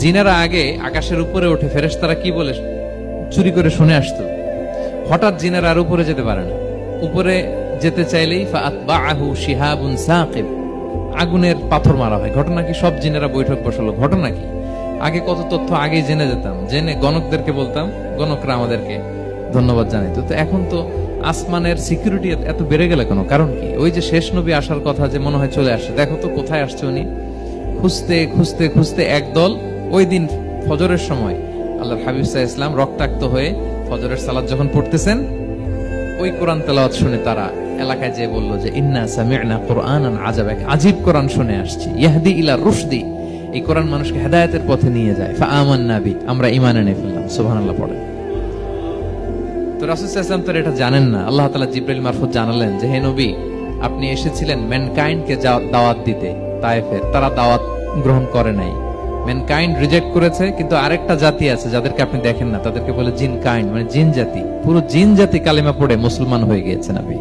জিনেরা আগে আকাশের উপরে উঠে ফেরেশতারা কি বলে চুরি করে শুনে আসতো। হঠাৎ জিনেরা আর উপরে যেতে পারে না, উপরে যেতে চাইলেই ফাআতবাআহু শিহাবুন সাকিব, আগুনের পাথর মারা হয়। ঘটনা কি? সব জিনেরা বৈঠক বসালো। ঘটনা কি? আগে কত তথ্য আগে জেনে যেতাম, জেনে গণকদেরকে বলতাম, গণকরা আমাদেরকে ধন্যবাদ জানাইতো। তো এখন তো আসমানের সিকিউরিটি এত বেড়ে গেল কেন? কারণ কি? ওই যে শেষ নবী আসার কথা যে মনে হয় চলে আসছে, দেখো তো কোথায় আসছে উনি। খুঁজতে খুঁজতে খুঁজতে একদল ওই দিন ফজরের সময় আল্লাহর হাবিব সাল্লাল্লাহু আলাইহি ওয়াসাল্লাম রক্তাক্ত হয়ে ফজরের সালাত যখন পড়তেছেন, ওই কোরআন তেলাওয়াত শুনে তারা এলাকায় যেয়ে বলল যে ইন্না সামি'না কুরআনান আজাবা, আজীব কোরআন শুনে আসছি, ইয়াহদি ইলা রুশদি, এই কোরআন মানুষকে হেদায়েতের পথে নিয়ে যায়। ফাআমান্না বি, আমরা ঈমান এনে ফেললাম। সুবহানাল্লাহ পড়ে। তো রাসূল সাল্লাল্লাহু আলাইহি ওয়াসাল্লাম তো এটা জানেন না। আল্লাহ তাআলা জিবরাইল মারফত জানালেন যে হে নবী, আপনি এসেছিলেন ম্যানকাইন্ডকে দাওয়াত দিতে তায়েফের, তারা দাওয়াত গ্রহণ করে নাই, ম্যানকাইন্ড রিজেক্ট করেছে। কিন্তু আরেকটা জাতি আছে যাদেরকে আপনি দেখেন না, তাদেরকে বলে জিন কাইন্ড, মানে জিন জাতি। পুরো জিন জাতি কালেমা পড়ে মুসলমান হয়ে গিয়েছে নবী।